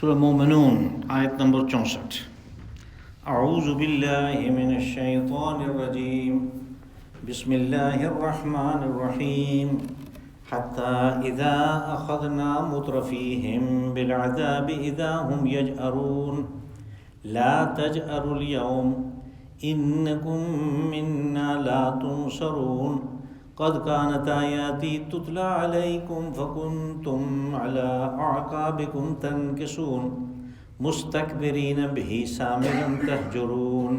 سورہ مومنون آیت نمبر 64۔ اعوذ باللہ من الشیطان الرجیم، بسم اللہ الرحمن الرحیم۔ حتی اذا اخذنا مترفیہم بالعذاب اذا هم یجأرون لا تجأروا اليوم انکم منا لا تنصرون قد كانت آیاتی تتلی علیکم فکنتم علی اعقابکم تنکصون مستکبرین بہ سامرا تہجرون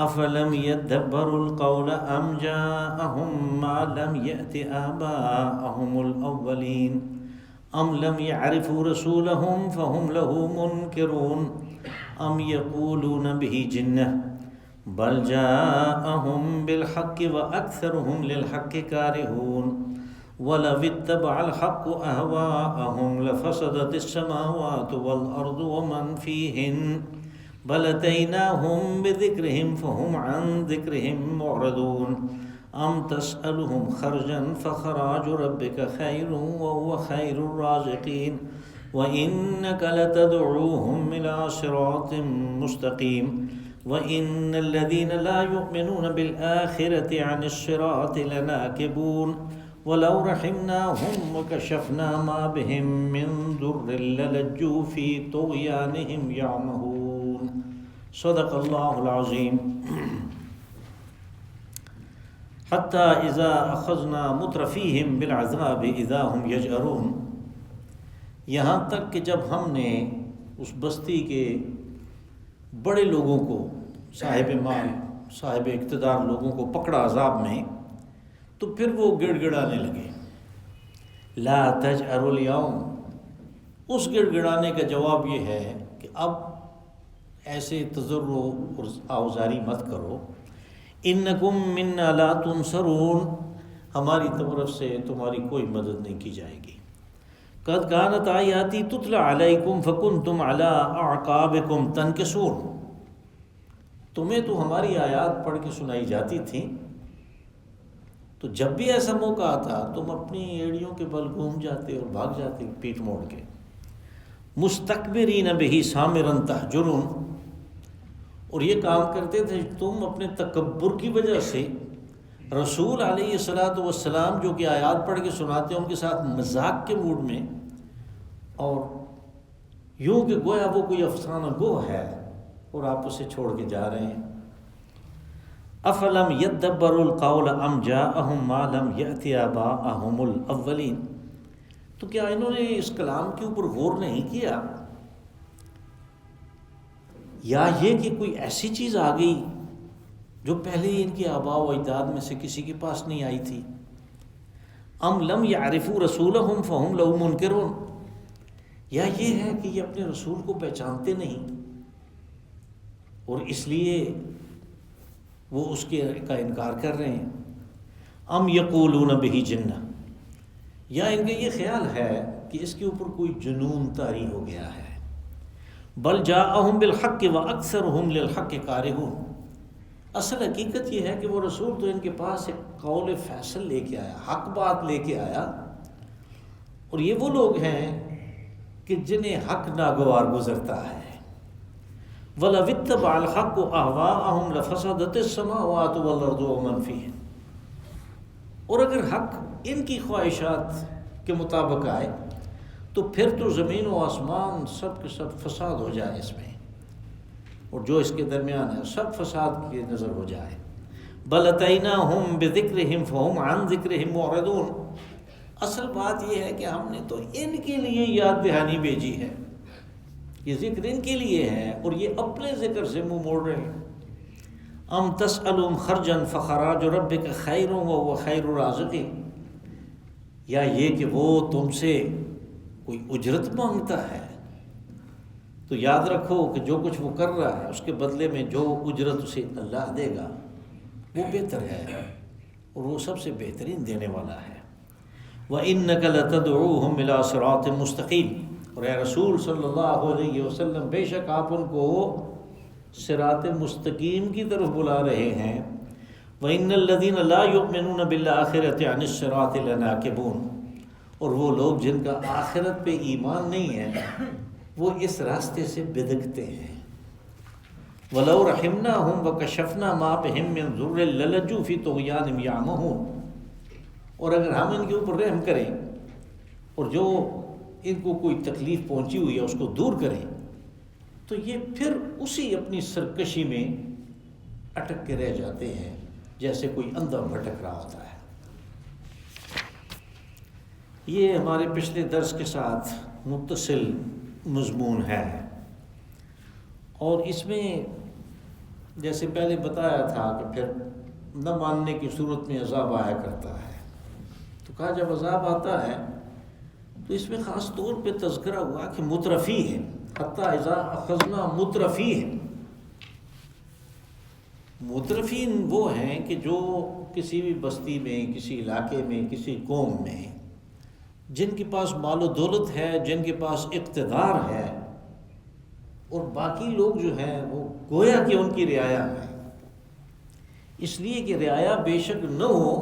افلم یدبروا القول ام جاءہم ما لم یأت آباءہم الاولین ام لم یعرفوا رسولہم فہم لہ منکرون ام یقولون بہ جنہ بل جاءهم بالحق وأكثرهم للحق كارهون ولو اتبع الحق أهواءهم لفسدت السماوات والأرض ومن فيهن بل أتيناهم بذكرهم فهم عن ذكرهم معرضون أم تسألهم خرجا فخراج ربك خير وهو خير الرازقين وإنك لتدعوهم إلى صراط مستقيم وَإِنَّ الَّذِينَ لَا يُؤْمِنُونَ بِالْآخِرَةِ عَنِ الصِّرَاطِ لَنَاكِبُونَ وَلَوْ رَحِمْنَاهُمْ وَكَشَفْنَا مَا بِهِمْ مِنْ ضُرٍّ لَلَجُّوا فِي طُغْيَانِهِمْ يَعْمَهُونَ۔ صدق اللہ العظیم۔ حَتَّى إِذَا أَخَذْنَا مُتْرَفِيهِمْ بِالْعَذَابِ إِذَا هُمْ يَجْأَرُونَ، یہاں تک کہ جب ہم نے اس بستی کے بڑے لوگوں کو، صاحب مال صاحب اقتدار لوگوں کو پکڑا عذاب میں، تو پھر وہ گڑ گڑانے لگے۔ لا تجأروا اليوم، اس گڑ گڑانے کا جواب یہ ہے کہ اب ایسے تضرع اور آوزاری مت کرو۔ انکم منا لا تنصرون، ہماری طرف سے تمہاری کوئی مدد نہیں کی جائے گی۔ قد كانت آیاتی تتلی علیکم فکنتم علی اعقابکم تنکصون، تمہیں تو ہماری آیات پڑھ کے سنائی جاتی تھیں، تو جب بھی ایسا موقع آتا تم اپنی ایڑیوں کے بل گھوم جاتے اور بھاگ جاتے پیٹ موڑ کے۔ مستکبرین بہ سامرا تہجرون، اور یہ کام کرتے تھے تم اپنے تکبر کی وجہ سے رسول علیہ الصلوۃ والسلام جو کہ آیات پڑھ کے سناتے ہیں ان کے ساتھ مذاق کے موڈ میں، اور یوں کہ گویا وہ کوئی افسانہ گو ہے اور آپ اسے چھوڑ کے جا رہے ہیں۔ افلم یدبروا القول ام جاءہم ما لم یأت آباءہم الاولین، تو کیا انہوں نے اس کلام کے اوپر غور نہیں کیا، یا یہ کہ کوئی ایسی چیز آ گئی جو پہلے ان کے آباء و اجداد میں سے کسی کے پاس نہیں آئی تھی۔ ام لم یعرفوا رسولہم فہم لہ منکرون، یا یہ ہے کہ یہ اپنے رسول کو پہچانتے نہیں اور اس لیے وہ اس کے کا انکار کر رہے ہیں۔ ام یقولون بہ جنہ، یا ان کا یہ خیال ہے کہ اس کے اوپر کوئی جنون طاری ہو گیا ہے۔ بل جاءہم بالحق واکثرہم للحق کارہون، اصل حقیقت یہ ہے کہ وہ رسول تو ان کے پاس ایک قول فیصل لے کے آیا، حق بات لے کے آیا، اور یہ وہ لوگ ہیں کہ جنہیں حق ناگوار گزرتا ہے۔ وَلَوِ اتَّبَعَ الْحَقُّ أَهْوَاءَهُمْ لَفَسَدَتِ السَّمَاوَاتُ وَالْأَرْضُ وَمَنْ فِيهِنْ، اور اگر حق ان کی خواہشات کے مطابق آئے تو پھر تو زمین و آسمان سب کے سب فساد ہو جائے اس میں، اور جو اس کے درمیان ہے سب فساد کی نظر ہو جائے۔ بل اتیناہم بذکرہم فہم عن ذکرہم معرضون، اصل بات یہ ہے کہ ہم نے تو ان کے لیے یاد دہانی بھیجی ہے، یہ ذکر ان کے لیے ہے اور یہ اپنے ذکر سے منہ موڑ رہے ہیں۔ ام تسألهم خرجا فخراج ربک خیر وهو خیر الرازقین، یا یہ کہ وہ تم سے کوئی اجرت مانگتا ہے، تو یاد رکھو کہ جو کچھ وہ کر رہا ہے اس کے بدلے میں جو اجرت اسے اللہ دے گا وہ بہتر ہے، اور وہ سب سے بہترین دینے والا ہے۔ وَإِنَّكَ لَتَدْعُوهُمْ إِلَىٰ صِرَاطٍ مُسْتَقِيمٍ، اور اے رسول صلی اللہ علیہ وسلم بے شک آپ ان کو صراط مستقیم کی طرف بلا رہے ہیں۔ وَإِنَّ الَّذِينَ لَا يُؤْمِنُونَ بِالْآخِرَةِ عَنِ الصِّرَاطِ لَنَاكِبُونَ، اور وہ لوگ جن کا آخرت پہ ایمان نہیں ہے وہ اس راستے سے بدکتے ہیں۔ وَلَوْ رَحِمْنَاهُمْ وَكَشَفْنَا مَا بِهِمْ مِنْ ضُرٍّ لَلَجُّوا فِي طُغْيَانِهِمْ يَعْمَهُونَ، اور اگر ہم ان کے اوپر رحم کریں اور جو ان کو کوئی تکلیف پہنچی ہوئی ہے اس کو دور کریں، تو یہ پھر اسی اپنی سرکشی میں اٹک کے رہ جاتے ہیں جیسے کوئی اندھا بھٹک رہا ہوتا ہے۔ یہ ہمارے پچھلے درس کے ساتھ متصل مضمون ہے، اور اس میں جیسے پہلے بتایا تھا کہ پھر نہ ماننے کی صورت میں عذاب آیا کرتا ہے، تو کہا جب عذاب آتا ہے تو اس میں خاص طور پہ تذکرہ ہوا کہ مترفی ہے، حتیٰ اذا اخذنا مترفی ہے۔ مترفین وہ ہیں کہ جو کسی بھی بستی میں، کسی علاقے میں، کسی قوم میں جن کے پاس مال و دولت ہے، جن کے پاس اقتدار ہے، اور باقی لوگ جو ہیں وہ گویا کہ ان کی رعایا ہے، اس لیے کہ رعایا بے شک نہ ہو،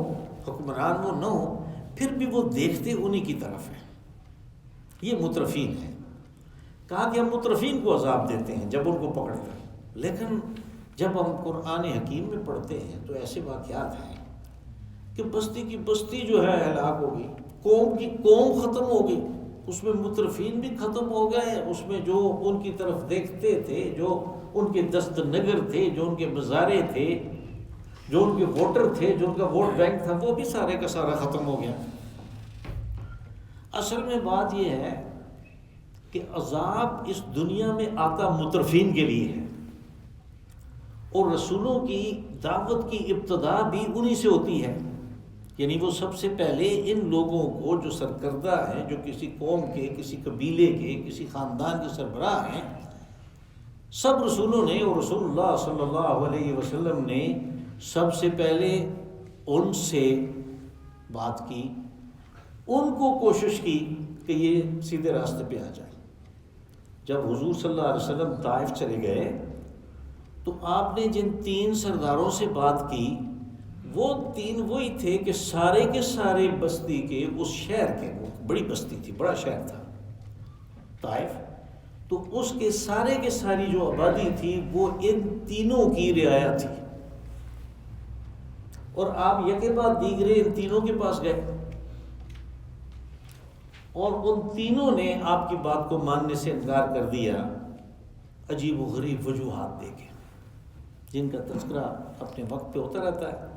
حکمران وہ نہ ہو، پھر بھی وہ دیکھتے انہی کی طرف ہے، یہ مترفین ہے۔ کہا کہ ہم مترفین کو عذاب دیتے ہیں جب ان کو پکڑتے ہیں، لیکن جب ہم قرآن حکیم میں پڑھتے ہیں تو ایسے واقعات ہیں کہ بستی کی بستی جو ہے ہلاک ہو گئی، قوم کی قوم ختم ہو گئی، اس میں مترفین بھی ختم ہو گئے، اس میں جو ان کی طرف دیکھتے تھے، جو ان کے دست نگر تھے، جو ان کے مزارے تھے، جو ان کے ووٹر تھے، جو ان کا ووٹ بینک تھا، وہ بھی سارے کا سارا ختم ہو گیا۔ اصل میں بات یہ ہے کہ عذاب اس دنیا میں آتا مترفین کے لیے ہے، اور رسولوں کی دعوت کی ابتدا بھی انہی سے ہوتی ہے، یعنی وہ سب سے پہلے ان لوگوں کو جو سرکردہ ہیں، جو کسی قوم کے، کسی قبیلے کے، کسی خاندان کے سربراہ ہیں، سب رسولوں نے اور رسول اللہ صلی اللہ علیہ وسلم نے سب سے پہلے ان سے بات کی، ان کو کوشش کی کہ یہ سیدھے راستے پہ آ جائیں۔ جب حضور صلی اللہ علیہ وسلم طائف چلے گئے تو آپ نے جن 3 سرداروں سے بات کی، وہ 3 وہی تھے کہ سارے کے سارے بستی کے، اس شہر کے، وہ بڑی بستی تھی، بڑا شہر تھا طائف، تو اس کے سارے کے ساری جو آبادی تھی وہ ان تینوں کی رعایا تھی، اور آپ یکے بعد دیگرے ان تینوں کے پاس گئے، اور ان تینوں نے آپ کی بات کو ماننے سے انکار کر دیا، عجیب و غریب وجوہات دے کے، جن کا تذکرہ اپنے وقت پہ ہوتا رہتا ہے۔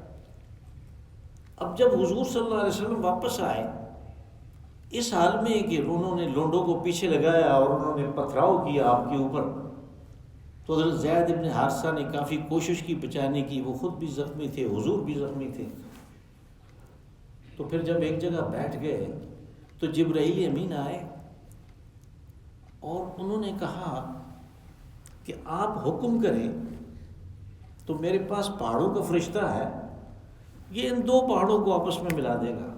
اب جب حضور صلی اللہ علیہ وسلم واپس آئے اس حال میں کہ انہوں نے لونڈوں کو پیچھے لگایا اور انہوں نے پتھراؤ کیا آپ کے اوپر، تو حضرت زید بن حارثہ نے کافی کوشش کی بچانے کی، وہ خود بھی زخمی تھے، حضور بھی زخمی تھے، تو پھر جب ایک جگہ بیٹھ گئے تو جبرائیل امین آئے اور انہوں نے کہا کہ آپ حکم کریں تو میرے پاس پہاڑوں کا فرشتہ ہے، یہ ان 2 پہاڑوں کو آپس میں ملا دے گا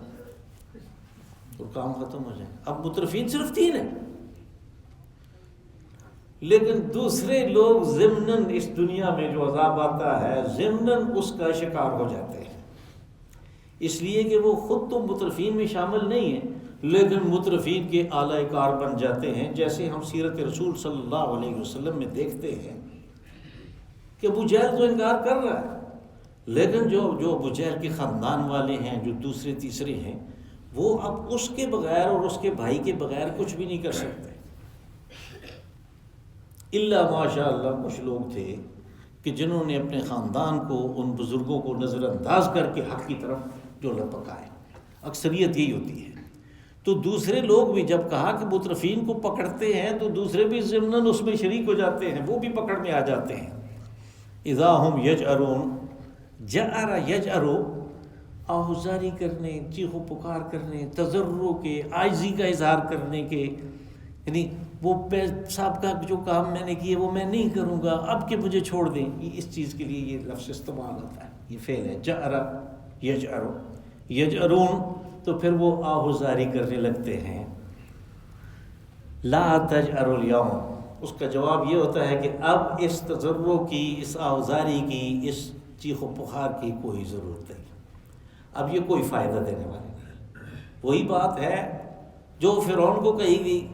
اور کام ختم ہو جائے۔ اب مترفین صرف 3 ہیں، لیکن دوسرے لوگ ضمناً اس دنیا میں جو عذاب آتا ہے ضمناً اس کا شکار ہو جاتے ہیں، اس لیے کہ وہ خود تو مترفین میں شامل نہیں ہیں، لیکن مترفین کے اعلی کار بن جاتے ہیں، جیسے ہم سیرت رسول صلی اللہ علیہ وسلم میں دیکھتے ہیں کہ ابو جہل تو انکار کر رہا ہے، لیکن جو ابو جہل کے خاندان والے ہیں، جو دوسرے تیسرے ہیں، وہ اب اس کے بغیر اور اس کے بھائی کے بغیر کچھ بھی نہیں کر سکتے، الا ماشاء اللہ کچھ لوگ تھے کہ جنہوں نے اپنے خاندان کو، ان بزرگوں کو نظر انداز کر کے حق کی طرف جو لپکائے، اکثریت یہی ہوتی ہے۔ تو دوسرے لوگ بھی جب کہا کہ مترفین کو پکڑتے ہیں تو دوسرے بھی ضمناً اس میں شریک ہو جاتے ہیں، وہ بھی پکڑ میں آ جاتے ہیں۔ اذا ہم یجأرون، جأر یجأرو، آہوزاری کرنے، چیخ و پکار کرنے، تضرع کے، عاجزی کا اظہار کرنے کے، یعنی وہ سابقہ جو کام میں نے کیے وہ میں نہیں کروں گا، اب کہ مجھے چھوڑ دیں، یہ اس چیز کے لیے یہ لفظ استعمال ہوتا ہے، یہ فعل ہے جأر یجأرو، یجأرون، تو پھر وہ آہوزاری کرنے لگتے ہیں۔ لا تجأروا اليوم، اس کا جواب یہ ہوتا ہے کہ اب اس تضرع کی، اس آہوزاری کی، اس چیخ و پکار کی کوئی ضرورت نہیں، اب یہ کوئی فائدہ دینے والی نہیں۔ وہی بات ہے جو فرعون کو کہی گئی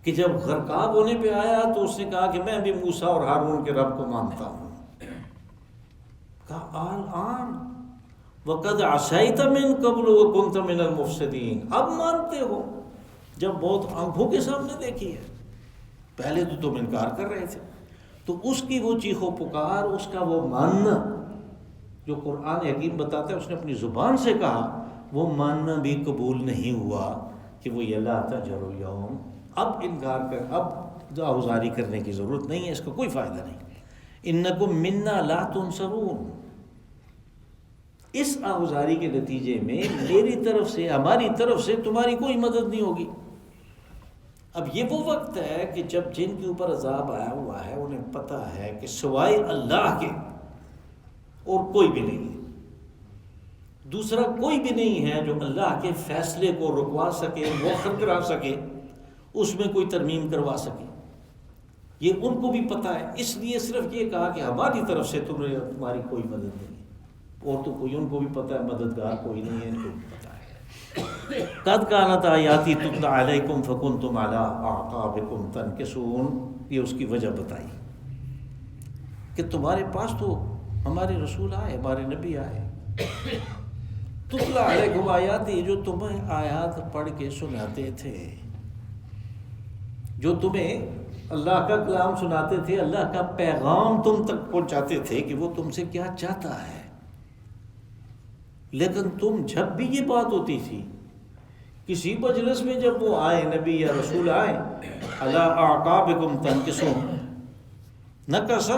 کہ جب غرقاب ہونے پہ آیا تو اس نے کہا کہ میں بھی موسیٰ اور ہارون کے رب کو مانتا ہوں. کہا الآن وقد عصیت من قبل وکنت من المفسدین، اب مانتے ہو جب بہت آنکھوں کے سامنے دیکھی ہے، پہلے تو تم انکار کر رہے تھے. تو اس کی وہ چیخ و پکار، اس کا وہ ماننا جو قرآن حکیم بتاتا ہے، اس نے اپنی زبان سے کہا، وہ ماننا بھی قبول نہیں ہوا کہ وہ یہ لا تجروا اليوم، اب انکار کر، اب آہوزاری کرنے کی ضرورت نہیں ہے، اس کا کوئی فائدہ نہیں. انکم منا لا تنصرون، اس آہوزاری کے نتیجے میں میری طرف سے، ہماری طرف سے تمہاری کوئی مدد نہیں ہوگی. اب یہ وہ وقت ہے کہ جب جن کے اوپر عذاب آیا ہوا ہے انہیں پتہ ہے کہ سوائے اللہ کے اور کوئی بھی نہیں ہے، دوسرا کوئی بھی نہیں ہے جو اللہ کے فیصلے کو رکوا سکے، مؤخر کرا سکے، اس میں کوئی ترمیم کروا سکے. یہ ان کو بھی پتہ ہے، اس لیے صرف یہ کہا کہ ہماری طرف سے تمہاری کوئی مدد نہیں ہے، اور تو کوئی، ان کو بھی پتہ ہے مددگار کوئی نہیں ہے، ان کو بھی پتہ ہے. قد کانت آیاتی تتلی علیکم فکنتم علی اعقابکم تنکصون، یہ اس کی وجہ بتائی کہ تمہارے پاس تو ہمارے رسول آئے، ہمارے نبی آئے، تتلی علیکم آیاتی، جو تمہیں آیات پڑھ کے سناتے تھے، جو تمہیں اللہ کا کلام سناتے تھے، اللہ کا پیغام تم تک پہنچاتے تھے کہ وہ تم سے کیا چاہتا ہے. لیکن تم جب بھی یہ بات ہوتی تھی کسی مجلس میں، جب وہ آئے نبی یا رسول آئے، علی اعقابکم تنکصون، نکصا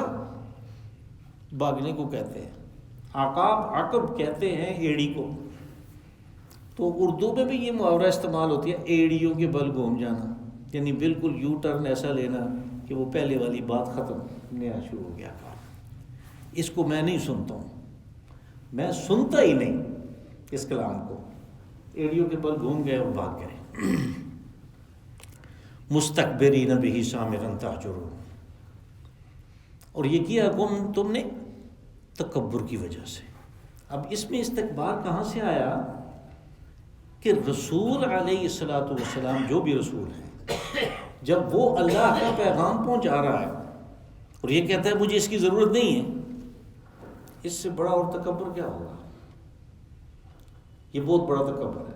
بھاگنے کو کہتے ہیں، عقاب عقب کہتے ہیں ایڑی کو. تو اردو میں بھی یہ محاورہ استعمال ہوتی ہے، ایڑیوں کے بل گھوم جانا، یعنی بالکل یو ٹرن ایسا لینا کہ وہ پہلے والی بات ختم، نیا شروع ہو گیا کام. اس کو میں نہیں سنتا ہوں، میں سنتا ہی نہیں اس کلام کو. ایڑیوں کے بل گھوم گئے اور بھاگ گئے. مستکبرین بہ سامرا تہجرون، اور یہ کیا تم نے تکبر کی وجہ سے. اب اس میں استکبار کہاں سے آیا کہ رسول علیہ الصلوۃ والسلام، جو بھی رسول ہیں، جب وہ اللہ کا پیغام پہنچا رہا ہے اور یہ کہتا ہے مجھے اس کی ضرورت نہیں ہے، اس سے بڑا اور تکبر کیا ہوگا؟ یہ بہت بڑا تکبر ہے،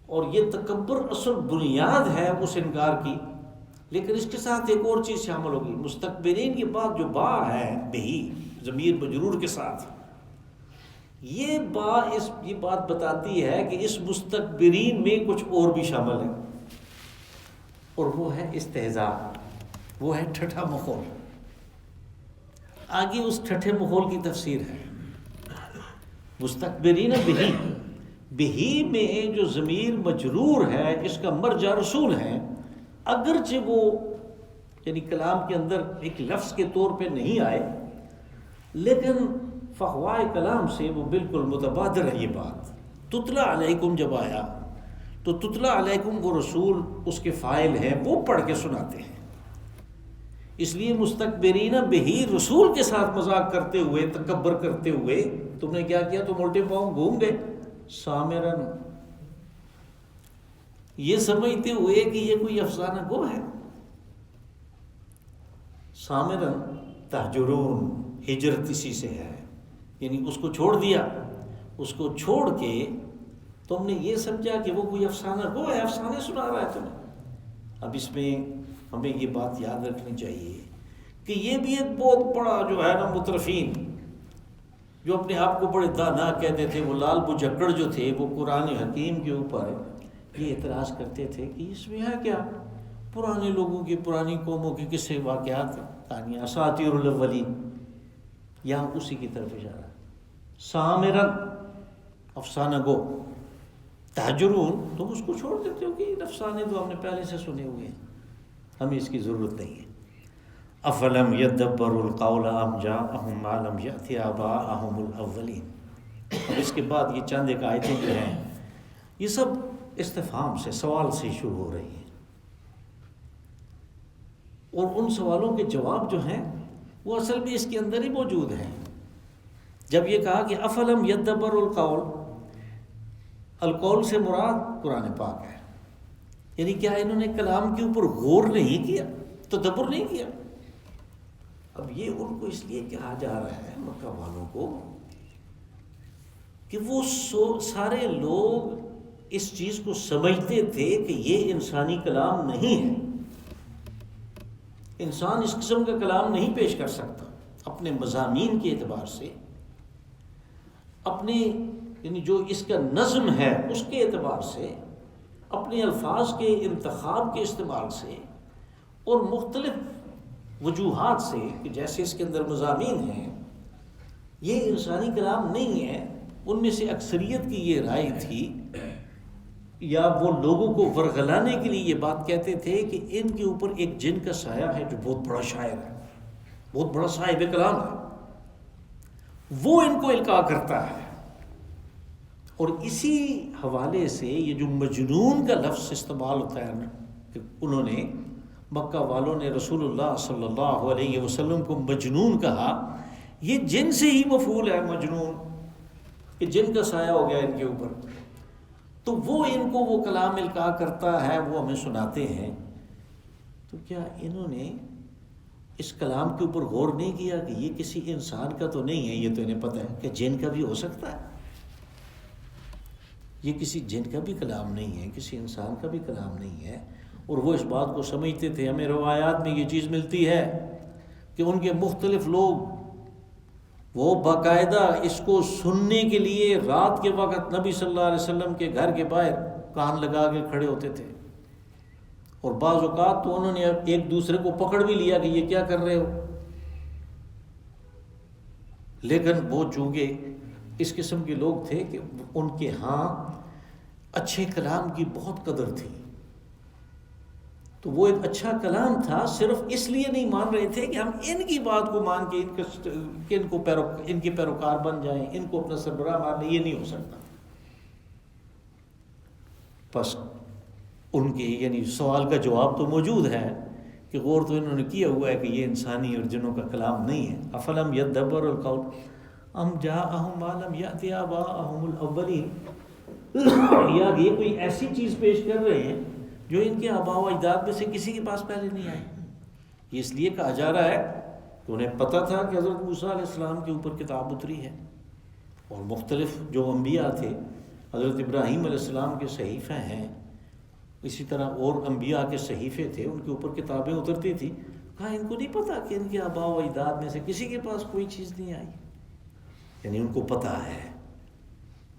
اور یہ تکبر اصل بنیاد ہے اس انکار کی. لیکن اس کے ساتھ ایک اور چیز شامل ہوگی، مستکبرین کی بات جو با ہے، بہی ضمیر مجرور کے ساتھ، یہ بات بتاتی ہے کہ اس مستکبرین میں کچھ اور بھی شامل ہے، اور وہ ہے استہزاء، وہ ہے ٹھٹھا مخول. آگے اس ٹھٹھے مخول کی تفسیر ہے. مستکبرین بہی، بہی میں جو ضمیر مجرور ہے اس کا مرجع رسول ہے، اگرچہ وہ یعنی کلام کے اندر ایک لفظ کے طور پہ نہیں آئے، لیکن فحوائے کلام سے وہ بالکل متبادر ہے. یہ بات تتلا علیکم جب آیا تو تتلا علیکم وہ رسول اس کے فاعل ہیں، وہ پڑھ کے سناتے ہیں. اس لیے مستکبرین بہی، رسول کے ساتھ مذاق کرتے ہوئے، تکبر کرتے ہوئے تم نے کیا کیا؟ تم الٹے پاؤں گھوم گئے سامرن، یہ سمجھتے ہوئے کہ یہ کوئی افسانہ گو ہے. سامرن تہجرون، ہجرت اسی سے ہے، یعنی اس کو چھوڑ دیا. اس کو چھوڑ کے تم نے یہ سمجھا کہ وہ کوئی افسانہ گو ہے، افسانے سنا رہا ہے تمہیں. اب اس میں ہمیں یہ بات یاد رکھنی چاہیے کہ یہ بھی ایک بہت بڑا جو ہے نا، مترفین جو اپنے آپ کو بڑے دانا کہتے تھے، وہ لال بجکڑ جو تھے، وہ قرآن حکیم کے اوپر یہ اعتراض کرتے تھے کہ اس میں ہے کیا؟ پرانے لوگوں کی، پرانی قوموں کے قصے، واقعات، کہانیاں، اساطیر الاولین. یہاں اسی کی طرف اشارہ. سامرن افسانہ گو، تہجرون تم اس کو چھوڑ دیتے ہو کہ افسانے تو ہم نے پہلے سے سنے ہوئے ہیں، ہمیں اس کی ضرورت نہیں ہے. افلم یدبروا القول ام جاءہم ما لم یأت آباءہم الاولین. اب اس کے بعد یہ چند ایک آیتیں جو ہیں، یہ سب استفہام سے، سوال سے شروع ہو رہی ہیں، اور ان سوالوں کے جواب جو ہیں وہ اصل میں اس کے اندر ہی موجود ہیں. جب یہ کہا کہ افلم یدبروا القول، القول سے مراد قرآن پاک ہے، یعنی کیا انہوں نے کلام کے اوپر غور نہیں کیا، تدبر نہیں کیا؟ اب یہ ان کو اس لیے کہا جا رہا ہے مکہ والوں کو کہ وہ سارے لوگ اس چیز کو سمجھتے تھے کہ یہ انسانی کلام نہیں ہے، انسان اس قسم کا کلام نہیں پیش کر سکتا اپنے مضامین کے اعتبار سے، اپنے یعنی جو اس کا نظم ہے اس کے اعتبار سے، اپنے الفاظ کے انتخاب کے استعمال سے، اور مختلف وجوہات سے کہ جیسے اس کے اندر مضامین ہیں، یہ انسانی کلام نہیں ہے۔ ان میں سے اکثریت کی یہ رائے تھی، یا وہ لوگوں کو ورغلانے کے لیے یہ بات کہتے تھے کہ ان کے اوپر ایک جن کا سایہ ہے جو بہت بڑا شاعر ہے، بہت بڑا صاحب کلام ہے، وہ ان کو القاء کرتا ہے۔ اور اسی حوالے سے یہ جو مجنون کا لفظ استعمال ہوتا ہے نا، کہ انہوں نے مکہ والوں نے رسول اللہ صلی اللہ علیہ وسلم کو مجنون کہا، یہ جن سے ہی مفعول ہے مجنون، کہ جن کا سایہ ہو گیا ان کے اوپر، تو وہ ان کو وہ کلام القاء کرتا ہے، وہ ہمیں سناتے ہیں۔ تو کیا انہوں نے اس کلام کے اوپر غور نہیں کیا کہ یہ کسی انسان کا تو نہیں ہے؟ یہ تو انہیں پتہ ہے کہ جن کا بھی ہو سکتا ہے، یہ کسی جن کا بھی کلام نہیں ہے، کسی انسان کا بھی کلام نہیں ہے۔ اور وہ اس بات کو سمجھتے تھے، ہمیں روایات میں یہ چیز ملتی ہے کہ ان کے مختلف لوگ وہ باقاعدہ اس کو سننے کے لیے رات کے وقت نبی صلی اللہ علیہ وسلم کے گھر کے باہر کان لگا کے کھڑے ہوتے تھے، اور بعض اوقات تو انہوں نے ایک دوسرے کو پکڑ بھی لیا کہ یہ کیا کر رہے ہو۔ لیکن وہ چونکہ اس قسم کے لوگ تھے کہ ان کے ہاں اچھے کلام کی بہت قدر تھی، تو وہ ایک اچھا کلام تھا، صرف اس لیے نہیں مان رہے تھے کہ ہم ان کی بات کو مان کے ان کے پیروکار بن جائیں، ان کو اپنا سربراہ مان لیں، یہ نہیں ہو سکتا۔ بس ان کے یعنی سوال کا جواب تو موجود ہے کہ غور تو انہوں نے کیا ہوا ہے کہ یہ انسانی اور جنوں کا کلام نہیں ہے۔ افلم یدبر القول ام جاءہم ما لم یأت آباءہم الاولین، یا یہ کوئی ایسی چیز پیش کر رہے ہیں جو ان کے آباء و اجداد میں سے کسی کے پاس پہلے نہیں آئی۔ یہ اس لیے کہا جا رہا ہے کہ انہیں پتہ تھا کہ حضرت موسیٰ علیہ السلام کے اوپر کتاب اتری ہے، اور مختلف جو انبیاء تھے، حضرت ابراہیم علیہ السلام کے صحیفے ہیں، اسی طرح اور انبیاء کے صحیفے تھے، ان کے اوپر کتابیں اترتی تھی۔ کہا ان کو نہیں پتہ کہ ان کے آباء و اجداد میں سے کسی کے پاس کوئی چیز نہیں آئی؟ یعنی ان کو پتہ ہے۔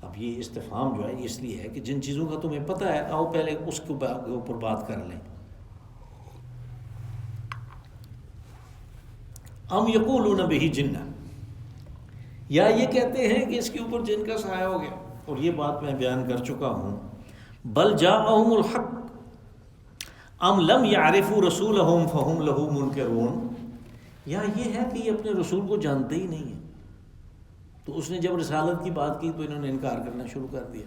اب یہ استفہام جو ہے اس لیے ہے کہ جن چیزوں کا تمہیں پتہ ہے، آؤ پہلے اس کے اوپر بات کر لیں۔ ام یقولون بہ جنہ، یا یہ کہتے ہیں کہ اس کے اوپر جن کا سایہ ہو گیا، اور یہ بات میں بیان کر چکا ہوں۔ بل جاءہم الحق ام لم یعرفوا رسولہم فہم لہ منکرون، یا یہ ہے کہ یہ اپنے رسول کو جانتے ہی نہیں ہیں، تو اس نے جب رسالت کی بات کی تو انہوں نے انکار کرنا شروع کر دیا۔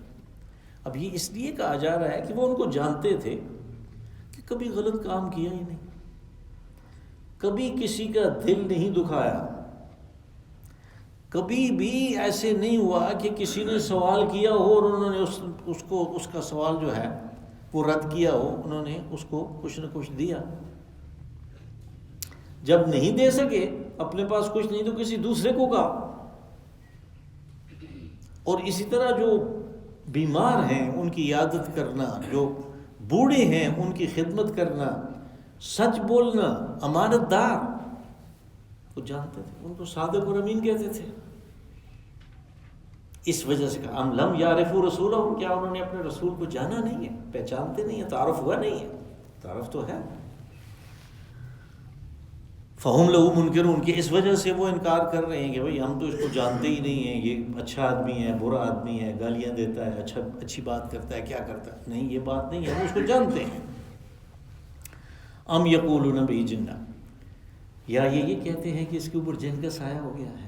اب یہ اس لیے کہا جا رہا ہے کہ وہ ان کو جانتے تھے کہ کبھی غلط کام کیا ہی نہیں، کبھی کسی کا دل نہیں دکھایا، کبھی بھی ایسے نہیں ہوا کہ کسی نے سوال کیا ہو اور انہوں نے اس کا سوال جو ہے وہ رد کیا ہو، انہوں نے اس کو کچھ نہ کچھ دیا۔ جب نہیں دے سکے، اپنے پاس کچھ نہیں تو کسی دوسرے کو کہا۔ اور اسی طرح جو بیمار ہیں ان کی عیادت کرنا، جو بوڑھے ہیں ان کی خدمت کرنا، سچ بولنا، امانت دار، وہ جانتے تھے، ان کو صادق اور امین کہتے تھے۔ اس وجہ سے کہا ام لم یعرفوا رسولہم، کیا انہوں نے اپنے رسول کو جانا نہیں ہے، پہچانتے نہیں ہیں، تعارف ہوا نہیں ہے؟ تعارف تو ہے۔ فہم لہو منکرون، کہ اس وجہ سے وہ انکار کر رہے ہیں کہ بھئی ہم تو اس کو جانتے ہی نہیں ہیں، یہ اچھا آدمی ہے، برا آدمی ہے، گالیاں دیتا ہے، اچھی بات کرتا ہے، کیا کرتا ہے؟ نہیں، یہ بات نہیں ہے، وہ اس کو جانتے ہیں۔ ام یقولون بہ جنہ، یا یہ کہتے ہیں کہ اس کے اوپر جن کا سایہ ہو گیا ہے۔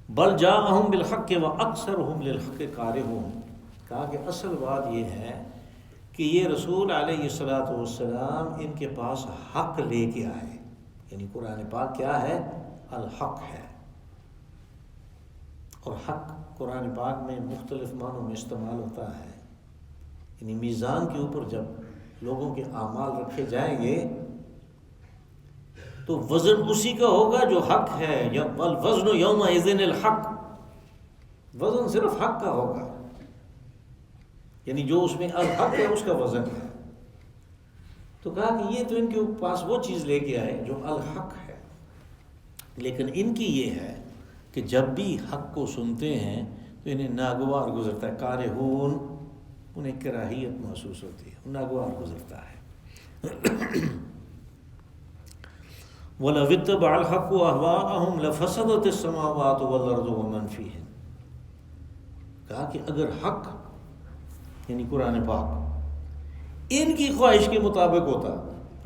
بل جاءہم بالحق واکثرہم للحق کارہون، کہا کہ اصل بات یہ ہے کہ یہ رسول علیہ الصلوۃ والسلام ان کے پاس حق لے کے آئے، یعنی قرآن پاک کیا ہے؟ الحق ہے۔ اور حق قرآن پاک میں مختلف معنوں میں استعمال ہوتا ہے۔ یعنی میزان کے اوپر جب لوگوں کے اعمال رکھے جائیں گے تو وزن اسی کا ہوگا جو حق ہے. الوزن یومئذ الحق، وزن صرف حق کا ہوگا، یعنی جو اس میں الحق ہے اس کا وزن ہے. تو کہا کہ یہ تو ان کے پاس وہ چیز لے کے آئے جو الحق ہے، لیکن ان کی یہ ہے کہ جب بھی حق کو سنتے ہیں تو انہیں ناگوار گزرتا ہے. کارہون، انہیں کراہیت محسوس ہوتی ہے، ناگوار گزرتا ہے. وَلَوِ اتَّبَعَ الْحَقُّ أَهْوَاءَهُمْ لَفَسَدَتِ السَّمَاوَاتُ وَالْأَرْضُ وَمَنْ فِيهِنْ. کہا کہ اگر حق یعنی قرآن پاک ان کی خواہش کے مطابق ہوتا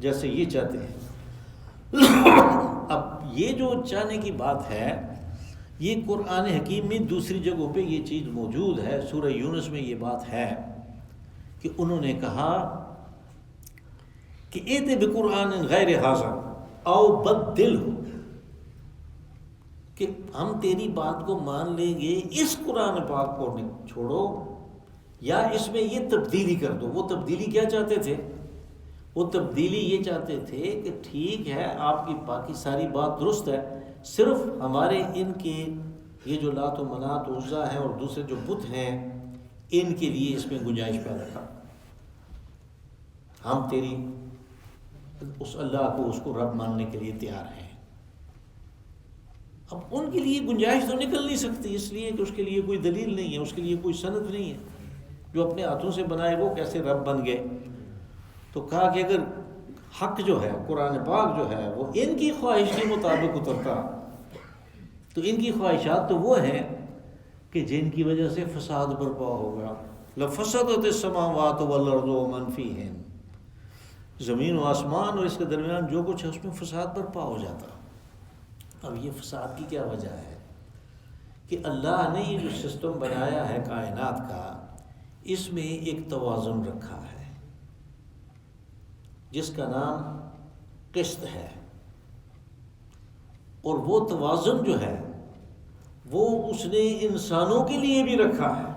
جیسے یہ چاہتے ہیں. اب یہ جو چاہنے کی بات ہے یہ قرآن حکیم میں دوسری جگہوں پہ یہ چیز موجود ہے. سورہ یونس میں یہ بات ہے کہ انہوں نے کہا کہ ایت بقرآن غیر ھذا او بدل ہو، کہ ہم تیری بات کو مان لیں گے، اس قرآن پاک کو چھوڑو یا اس میں یہ تبدیلی کر دو. وہ تبدیلی کیا چاہتے تھے؟ وہ تبدیلی یہ چاہتے تھے کہ ٹھیک ہے آپ کی باقی ساری بات درست ہے، صرف ہمارے ان کے یہ جو لات و منات و عزا ہیں اور دوسرے جو بت ہیں ان کے لیے اس میں گنجائش پیدا کر. ہم تیری اس اللہ کو، اس کو رب ماننے کے لیے تیار ہیں. اب ان کے لیے گنجائش تو نکل نہیں سکتی، اس لیے کہ اس کے لیے کوئی دلیل نہیں ہے، اس کے لیے کوئی سند نہیں ہے. جو اپنے ہاتھوں سے بنائے وہ کیسے رب بن گئے؟ تو کہا کہ اگر حق جو ہے، قرآن پاک جو ہے، وہ ان کی خواہش کے مطابق اترتا تو ان کی خواہشات تو وہ ہیں کہ جن کی وجہ سے فساد برپا ہوگا. لفسدت السماوات والارض ومن فیہن، زمین و آسمان اور اس کے درمیان جو کچھ ہے اس میں فساد برپا ہو جاتا. اب یہ فساد کی کیا وجہ ہے؟ کہ اللہ نے یہ جو سسٹم بنایا ہے کائنات کا، اس میں ایک توازن رکھا ہے جس کا نام قسط ہے. اور وہ توازن جو ہے وہ اس نے انسانوں کے لیے بھی رکھا ہے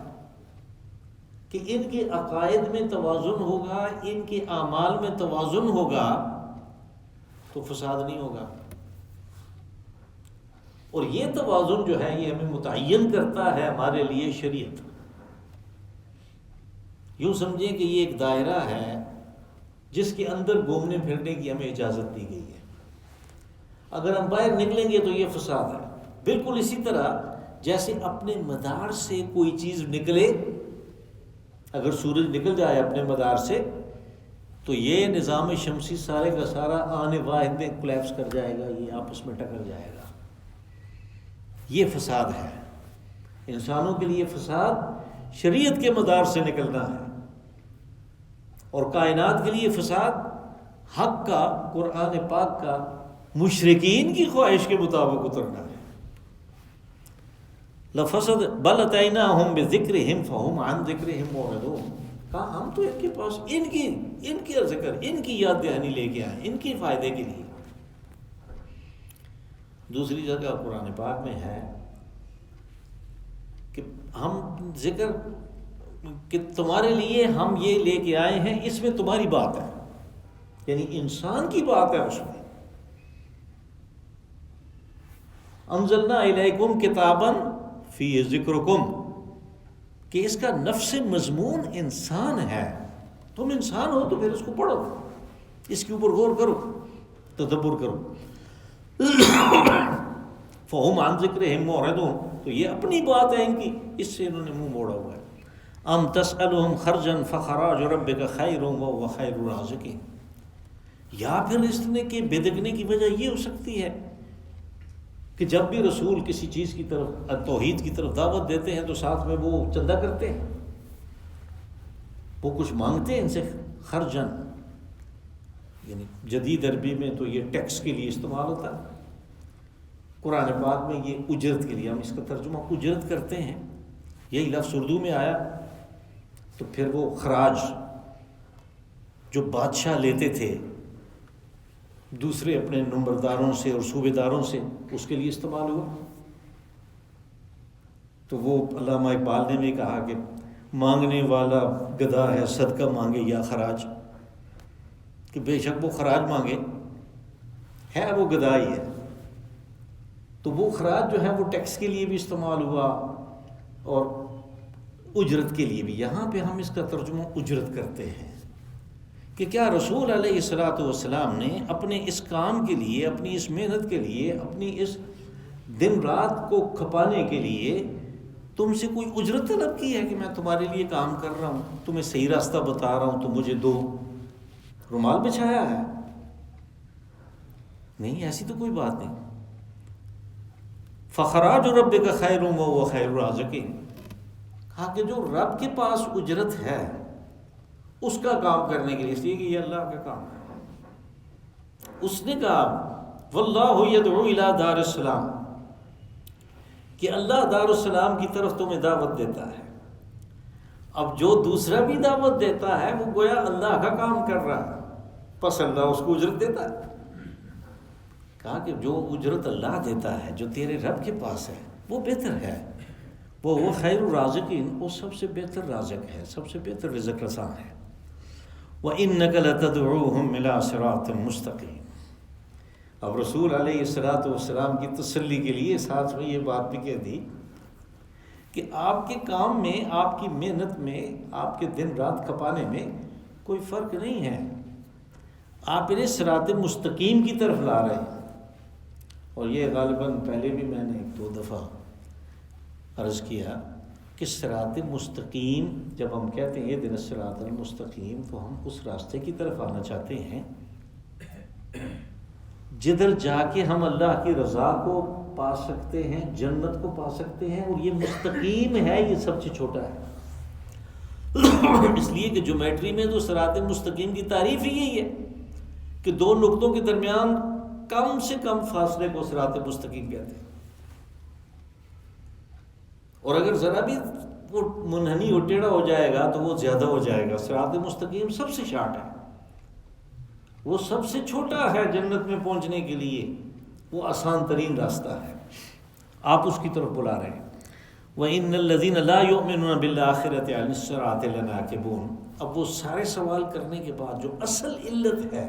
کہ ان کے عقائد میں توازن ہوگا، ان کے اعمال میں توازن ہوگا تو فساد نہیں ہوگا. اور یہ توازن جو ہے یہ ہمیں متعین کرتا ہے ہمارے لیے شریعت. یوں سمجھیں کہ یہ ایک دائرہ ہے جس کے اندر گھومنے پھرنے کی ہمیں اجازت دی گئی ہے. اگر ہم باہر نکلیں گے تو یہ فساد ہے. بالکل اسی طرح جیسے اپنے مدار سے کوئی چیز نکلے، اگر سورج نکل جائے اپنے مدار سے تو یہ نظام شمسی سارے کا سارا آنے واحد میں کولیپس کر جائے گا، یہ آپس میں ٹکر جائے گا. یہ فساد ہے. انسانوں کے لیے فساد شریعت کے مدار سے نکلنا ہے، اور کائنات کے لیے فساد حق کا، قرآن پاک کا مشرکین کی خواہش کے مطابق اترنا ہے. لفسد بل اتیناہم بذکرہم فہم عن ذکرہم معرضون. کہا ہم تو ان کے پاس ان کی ذکر، ان کی یاد دہانی لے کے آئے، ان کے فائدے کے لیے. دوسری جگہ قرآن پاک میں ہے کہ ہم ذکر کہ تمہارے لیے ہم یہ لے کے آئے ہیں، اس میں تمہاری بات ہے، یعنی انسان کی بات ہے اس میں. انزلنا الیکم کتابا فی ذکرکم، کہ اس کا نفس مضمون انسان ہے. تم انسان ہو تو پھر اس کو پڑھو، اس کے اوپر غور کرو، تدبر کرو. فہم عن ذکرہم معرضون، تو یہ اپنی بات ہے ان کی، اس سے انہوں نے منہ موڑا ہوا ہے. ام تسألہم خرجا فخراج ربک خیر وهو خیر الرازقین. یا پھر اس نے کہ بدکنے کی وجہ یہ ہو سکتی ہے کہ جب بھی رسول کسی چیز کی طرف، توحید کی طرف دعوت دیتے ہیں تو ساتھ میں وہ چندہ کرتے ہیں، وہ کچھ مانگتے ہیں ان سے. خرجن یعنی جدید عربی میں تو یہ ٹیکس کے لیے استعمال ہوتا ہے، قرآن پاک میں یہ اجرت کے لیے، ہم اس کا ترجمہ اجرت کرتے ہیں. یہی لفظ اردو میں آیا تو پھر وہ خراج جو بادشاہ لیتے تھے دوسرے اپنے نمبرداروں سے اور صوبے داروں سے، اس کے لیے استعمال ہوا. تو وہ علامہ اقبال نے بھی کہا کہ مانگنے والا گدھا ہے، صدقہ مانگے یا خراج، کہ بے شک وہ خراج مانگے، ہے وہ گدھا ہی ہے۔ تو وہ خراج جو ہے وہ ٹیکس کے لیے بھی استعمال ہوا اور اجرت کے لیے بھی۔ یہاں پہ ہم اس کا ترجمہ اجرت کرتے ہیں کہ کیا رسول علیہ الصلوۃ والسلام نے اپنے اس کام کے لیے، اپنی اس محنت کے لیے، اپنی اس دن رات کو کھپانے کے لیے تم سے کوئی اجرت طلب کی ہے کہ میں تمہارے لیے کام کر رہا ہوں، تمہیں صحیح راستہ بتا رہا ہوں تو مجھے دو؟ رومال بچھایا ہے؟ نہیں، ایسی تو کوئی بات نہیں۔ فخراج ربک خیر وہو خیر الرازقین، کہا کہ جو رب کے پاس اجرت ہے اس کا کام کرنے کے لیے، اس لیے کہ یہ اللہ کا کام ہے۔ اس نے کہا واللہ یدعو الی دار السلام، کہ اللہ دار السلام کی طرف تمہیں دعوت دیتا ہے۔ اب جو دوسرا بھی دعوت دیتا ہے وہ گویا اللہ کا کام کر رہا ہے، پس اللہ اس کو اجرت دیتا ہے۔ کہا کہ جو اجرت اللہ دیتا ہے، جو تیرے رب کے پاس ہے، وہ بہتر ہے، وہ خیر الرازقین، وہ سب سے بہتر رازق ہے، سب سے بہتر رزق رساں ہے۔ وَإِنَّكَ لَتَدْعُوهُمْ إِلَىٰ صِرَاطٍ مُسْتَقِيمٍ۔ اب رسول علیہ الصلوۃ والسلام کی تسلی کے لیے ساتھ میں یہ بات بھی کہہ دی کہ آپ کے کام میں، آپ کی محنت میں، آپ کے دن رات کھپانے میں کوئی فرق نہیں ہے، آپ انہیں صراط مستقیم کی طرف لا رہے ہیں۔ اور یہ غالباً پہلے بھی میں نے 1-2 دفعہ عرض کیا کہ صراط مستقیم جب ہم کہتے ہیں اہدنا الصراط المستقیم، تو ہم اس راستے کی طرف آنا چاہتے ہیں جدھر جا کے ہم اللہ کی رضا کو پا سکتے ہیں، جنت کو پا سکتے ہیں، اور یہ مستقیم ہے، یہ سب سے چھوٹا ہے۔ اس لیے کہ جیومیٹری میں تو صراط مستقیم کی تعریف ہی یہی ہے کہ 2 نقطوں کے درمیان کم سے کم فاصلے کو صراط مستقیم کہتے ہیں، اور اگر ذرا بھی وہ منحنی اور ٹیڑھا ہو جائے گا تو وہ زیادہ ہو جائے گا۔ صراط مستقیم سب سے شارٹ ہے، وہ سب سے چھوٹا ہے جنت میں پہنچنے کے لیے، وہ آسان ترین راستہ ہے، آپ اس کی طرف بلا رہے ہیں۔ وَإِنَّ الَّذِينَ لَا يُؤْمِنُونَ بِالْآخِرَةِ عَنِ الصِّرَاطِ لَنَاكِبُونَ۔ اب وہ سارے سوال کرنے کے بعد جو اصل علت ہے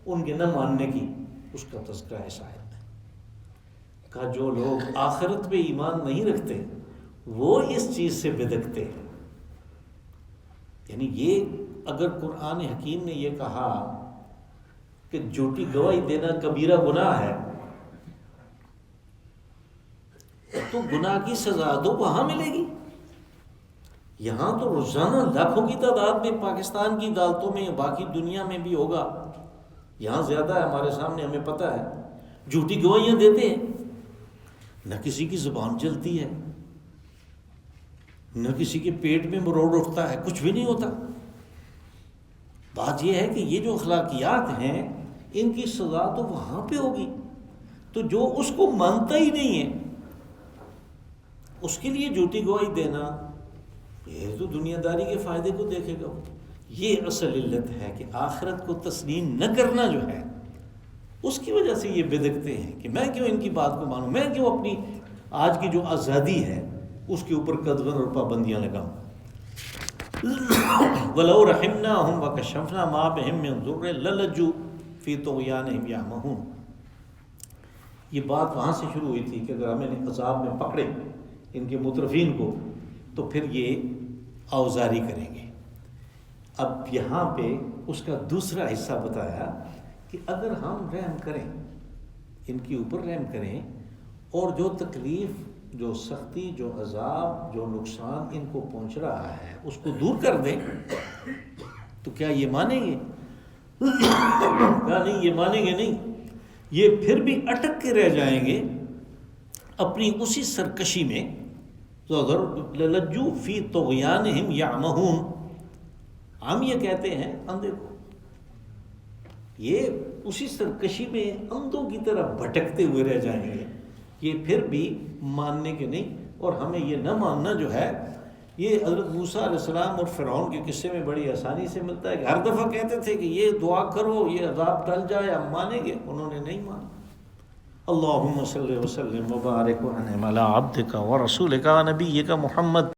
ان کے نہ ماننے کی، اس کا تذکرہ ہے شاید میں کہا جو لوگ آخرت پہ ایمان نہیں رکھتے وہ اس چیز سے بدکتے ہیں۔ یعنی یہ اگر قرآن حکیم نے یہ کہا کہ جھوٹی گواہی دینا کبیرہ گناہ ہے، تو گناہ کی سزا تو وہاں ملے گی۔ یہاں تو روزانہ لاکھوں کی تعداد میں پاکستان کی عدالتوں میں، باقی دنیا میں بھی ہوگا، یہاں زیادہ ہے ہمارے سامنے، ہمیں پتہ ہے، جھوٹی گواہیاں دیتے ہیں، نہ کسی کی زبان چلتی ہے، نہ کسی کے پیٹ میں مروڑ اٹھتا ہے، کچھ بھی نہیں ہوتا۔ بات یہ ہے کہ یہ جو اخلاقیات ہیں ان کی سزا تو وہاں پہ ہوگی، تو جو اس کو مانتا ہی نہیں ہے اس کے لیے جھوٹی گواہی دینا، یہ تو دنیا داری کے فائدے کو دیکھے گا۔ یہ اصل علت ہے کہ آخرت کو تسلیم نہ کرنا جو ہے اس کی وجہ سے یہ بدکتے ہیں کہ میں کیوں ان کی بات کو مانوں، میں کیوں اپنی آج کی جو آزادی ہے اس کے اوپر قدغن اور پابندیاں لگاؤں۔ وَلَوْ رَحِمْنَاهُمْ وَكَشَفْنَا مَا بِهِم مِّن ضُرٍّ لَّلَجُّوا فِي طُغْيَانِهِمْ يَعْمَهُونَ۔ یہ بات وہاں سے شروع ہوئی تھی کہ اگر ہمیں عذاب میں پکڑے ان کے مترفین کو تو پھر یہ آوزاری کریں گے۔ اب یہاں پہ اس کا دوسرا حصہ بتایا کہ اگر ہم رحم کریں، ان کے اوپر رحم کریں، اور جو تکلیف، جو سختی، جو عذاب، جو نقصان ان کو پہنچ رہا ہے اس کو دور کر دیں، تو کیا یہ مانیں گے؟ کیا نہیں، یہ مانیں گے نہیں، یہ پھر بھی اٹک کے رہ جائیں گے اپنی اسی سرکشی میں۔ تو اگر لَلَجُّوا فِي طُغْيَانِهِمْ يَعْمَهُونَ، ہم یہ کہتے ہیں اندھے کو، یہ اسی سرکشی میں اندھوں کی طرح بھٹکتے ہوئے رہ جائیں گے، یہ پھر بھی ماننے کے نہیں۔ اور ہمیں یہ نہ ماننا جو ہے، یہ حضرت موسیٰ علیہ السلام اور فرعون کے قصے میں بڑی آسانی سے ملتا ہے کہ ہر دفعہ کہتے تھے کہ یہ دعا کرو، یہ عذاب ٹل جائے، ہم مانیں گے، انہوں نے نہیں مانا۔ اللہم صلی وسلم وبارک وانعم علی عبدک ورسولک نبیک محمد